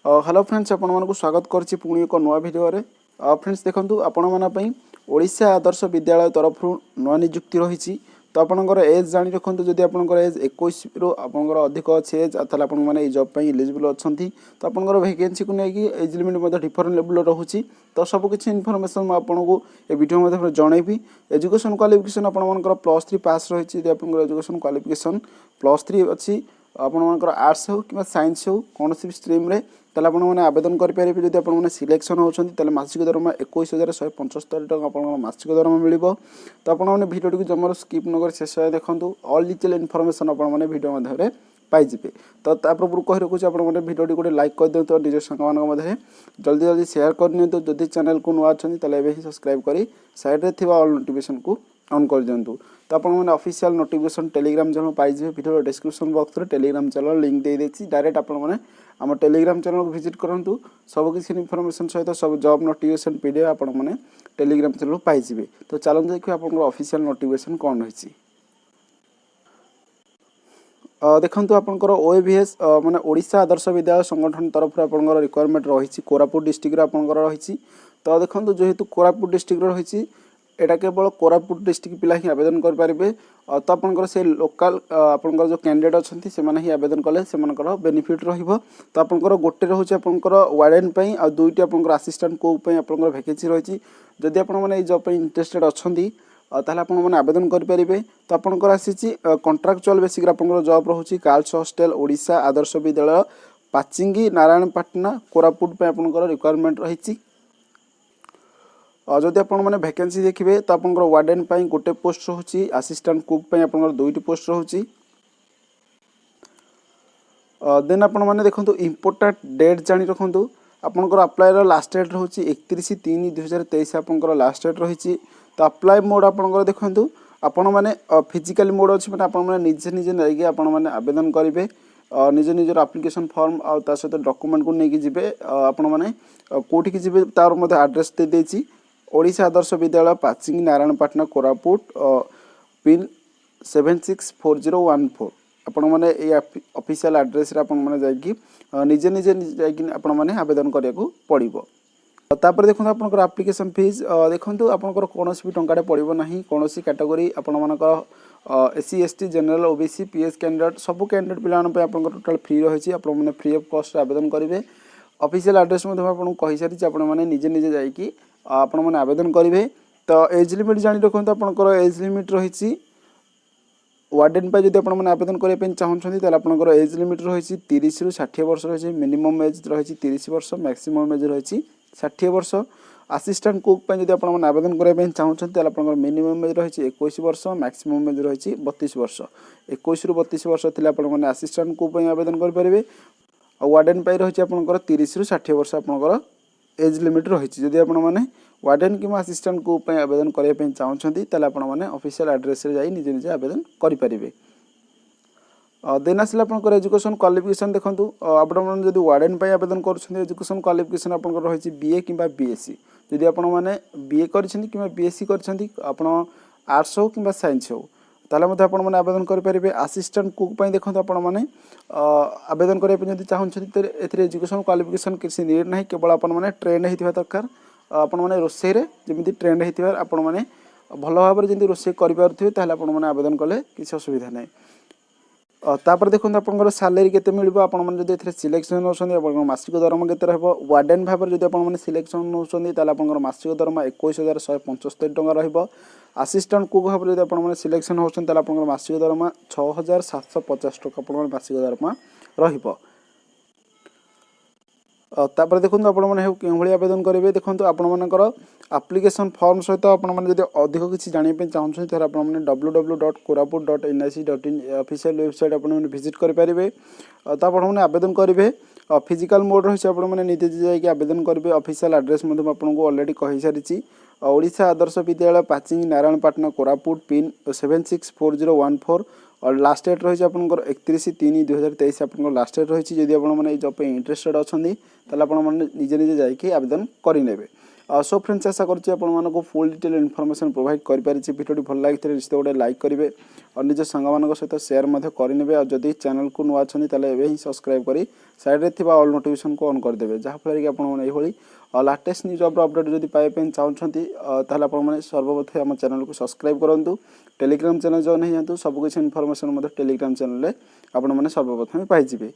Hello friends आपण स्वागत करछि पुणी एक नवा वीडियो रे। फ्रेंड्स देखंतु आपण माना पई ओडिशा आदर्श विद्यालय तरफ नवा नियुक्ति रही। तो आपणकर एज जानी रखु जदि आपंकर एज 21 रु आपंकर अधिक अच्छे एज ताले आपण माने जॉब पई एलिजिबल अछंती। तो आपंकर वैकेंसी को नेकी एज लिमिट मध्ये डिफरेंट लेवल रहउची। तो सब किछि इन्फॉर्मेशन म आपनको ए वीडियो मध्ये जणैबी। एजुकेशन क्वालिफिकेशन आपण मानकर +3 पास रही। यदि आपंकर एजुकेशन क्वालिफिकेशन +3 अछि आपंकर आर्ट्स हो कि साइंस हो कौन सी स्ट्रीम रे ताले आपण माने आवेदन कर पारिबे। जदि आपण माने सिलेक्शन होछंती ताले मासिक दरमा 21175 टका आपण मासिक दरमा मिलिबो। तो आपण माने वीडियो को जमर स्किप न कर शेष देखंतु ऑल डिटेल इन्फॉर्मेशन आपण माने वीडियो मध्ये रे पाई जिबे। तो ता पूर्व कहि रखुछ आपण माने वीडियो टी गोटे लाइक कर दियौ। तो निज संग मानक मध्ये जल्दी जल्दी शेयर कर नियंतु। जदि चैनल को नुआ अछंती ताले एबे ही सब्सक्राइब करी साइड रे थिबा ऑल नोटिफिकेशन को ऑन कर दियंतु। तो आपण माने ऑफिशियल नोटिफिकेशन टेलीग्राम चैनल पाई जिबे। वीडियो डिस्क्रिप्शन बॉक्स रे टेलीग्राम चैनल लिंक दे देछि। डायरेक्ट आपण माने हम टेलीग्राम चैनल को विजिट करंतु। सब किसी इन्फॉर्मेशन सहित सब जॉब नोटिफिकेशन पीडीएफ आपण माने टेलीग्राम चैनल पाई जिबे। तो चलन देखियो आपण ऑफिशियल नोटिफिकेशन कोन रहिछि। देखंतु आपनकर ओएवीएस माने ओडिशा आदर्श विद्यालय संगठन तरफ आपनकर रिक्वायरमेंट रहिछि। कोरापुट डिस्ट्रिक्ट रे आपनकर रहिछि। तो देखंतु जेहेतु कोरापुट डिस्ट्रिक्ट रे रहिछि एटा केवल कोरापुट डिस्ट्रिक्ट पिला ही आवेदन कर पारिबे। तो आपनकर से लोकल आपनकर जो कैंडिडेट अछंती से माने ही आवेदन कले से मानकर बेनिफिट रहिबो। तो आपनकर गोटे रहउछि आपनकर वार्डन पई आ दुईटी आपनकर असिस्टेंट को पई आपनकर वैकेंसी रहिछि। जदि आपण माने ए जॉब पई इंटरेस्टेड अछंती ताले आपण माने आवेदन कर पारिबे। तो आपनकर आसीछि कॉन्ट्रैक्चुअल बेसिक रे आपनकर job रहउछि girls hostel Odisha Adarsh Vidyalaya पाचिंगी नारायणपाटना Koraput पे आपनकर रिक्वायरमेंट रहिछि। जदि आपण माने वैकेंसी देखिबे तो आपनकर वार्डन पई गोटे पोस्ट रहउछि असिस्टेंट कुक पई आपनकर दुईटी पोस्ट रहउछि। देन आपण माने देखंतु इंपोर्टेंट डेट जानि रखंतु आपनकर अप्लाई रो लास्ट डेट रहउछि 31/3/2023 आपनकर लास्ट डेट रहिछि। तो अप्लाई मोड आपनकर देखंतु आपण माने फिजिकल मोड अछि माने आपण माने निजे निजे नेकी आपण माने आवेदन करिवे। निज निजर एप्लिकेशन फॉर्म आ ता सहित डॉक्यूमेंट को नेकी जिवे। आपण माने कोठी की जिवे तार मध्ये एड्रेस दे देछि ओडिशा आदर्श विद्यालय पाचिंग नारायणपाटना कोरापुट पिन 764014। आपण माने ए ऑफिशियल एड्रेस रे आपण माने जाय कि निजे निजे जाय कि आपण माने आवेदन करिया को पड़िबो। तापर देखो आपनकर एप्लिकेशन फीस देखंतु आपनकर कोनोसी भी टंकाटे पड़िबो नाही। कोनोसी कैटेगरी आपण मानकर SC ST general OBC PS candidate सब कैंडिडेट पिलान पे आपनकर टोटल फ्री रहिछि। आपण माने फ्री ऑफ कॉस्ट आवेदन करिवे। ऑफिशियल एड्रेस मध्ये आपन कहि सारि छि आपण माने निजे निजे जाय कि आपण माने आवेदन करिवे। तो एज लिमिट जानि रखंतु आपनकर एज लिमिट रहिछि वार्डन पे जदि आपण माने आवेदन करे पे चाहछथि ताले आपनकर एज लिमिट रहिछि 30 रु 60 वर्ष रहिछि। मिनिमम एज रहिछि 30 वर्ष मैक्सिमम एज रहिछि 60 वर्ष। असिस्टेंट कुक पे जदि आपण माने आवेदन करे पे चाहछथि ताले आपनकर मिनिमम एज रहिछि 21 वर्ष मैक्सिमम एज रहिछि 32 वर्ष। 21 रु 32 वर्ष थिले आपण माने असिस्टेंट कुक पे आवेदन कर परिबे। आ वार्डन पे रहिछि आपनकर 30 रु 60 वर्ष आपनकर एज लिमिट रहिछि। जदि आपण माने वार्डन कि असिस्टेंट कुक पे आवेदन करे पे चाहछथि ताले आपण माने ऑफिशियल एड्रेस रे जाई निजे निजे आवेदन करि परिबे। देन आसला आपनकर एजुकेशन क्वालिफिकेशन देखंतु आपण माने जदि वार्डन पे आवेदन करछथि एजुकेशन क्वालिफिकेशन आपनकर रहिछि बीए किबा बीएससी। जदि आपण माने बीए करछथि किबा बीएससी करछथि आपण आर्ट्स हो किबा साइंस हो ताले मध्ये आपण माने आवेदन कर परिबे। असिस्टेंट कुक पे देखंतु आपण माने आवेदन करे पे जदि चाहछथि त एथरे एजुकेशन क्वालिफिकेशन किछि नीड नाही। केवल आपण माने ट्रेन हेतिबा दरकार। आपण माने रोसे रे जेमिति ट्रेन हेतिबा आपण माने भलो भाबरे जेंति रोसे करि पारथिबे ताले आपण माने आवेदन कले किछि असुविधा नाही। तापर देखो आपनकर सैलरी केते मिलिबो आपण माने जदि एथरे सिलेक्शन होछन्ती आपण मासिक दरमा केते रहबो। वार्डन भाबर जदि आपण माने सिलेक्शन होछन्ती ताले आपनकर मासिक दरमा 21175 टका रहबो। असिस्टेंट कुक भाबर जदि आपण माने सिलेक्शन होछन्ती ताले आपनकर मासिक दरमा 6750 टका आपण मासिक दरमा रहबो। तापर देखो आपण माने केउ भली आवेदन करिवे। देखंतु आपण मानकर एप्लिकेशन फॉर्म सहित आपण माने जदि अधिक किछि जानि पे चाहछन त आपण माने www.koraput.nic.in ऑफिशियल वेबसाइट आपण माने विजिट करि परिबे। त आपण माने आवेदन करिवे। फिजिकल मोड रहि आपण माने निजे जाय कि आवेदन करिवे। ऑफिशियल एड्रेस मध्ये आपण को ऑलरेडी कहि सारिछि ओडिशा आदर्श विद्यालय पाचिंग नारायणपाटना कोरापुट पिन 764014 और लास्ट डेट रही आपनकर 31/3/2023 आपनकर लास्ट डेट रही। जदि आपण माने जॉब पे इंटरेस्टेड अछंदी ताले आपण माने निजे निजे जाय कि आवेदन करि नेबे। सो फ्रेंड्स आशा करछि आपण मानको फुल डिटेल इनफॉरमेशन प्रोवाइड कर पारिछि। वीडियो भल लागिथे निश्चित गोटे लाइक करेंगे और निज सांग मान सहित शेयर करेंगे और जदि चैनल को नुआ अच्छी एवं ही सब्सक्राइब कर साइड में ऑल नोटिफिकेशन को ऑन करदेवे जहाँफल कि आपड़ी लाटेस्ट न्यूज अपडेट जब पाइबा चाहते आपने सर्वप्रथम आम चैनल को सब्सक्राइब करूँ। टेलीग्राम चैनल जॉइन हो जातु सबकिछ इनफॉरमेशन टेलीग्राम चैनल आपने सर्वप्रथम पाइबे।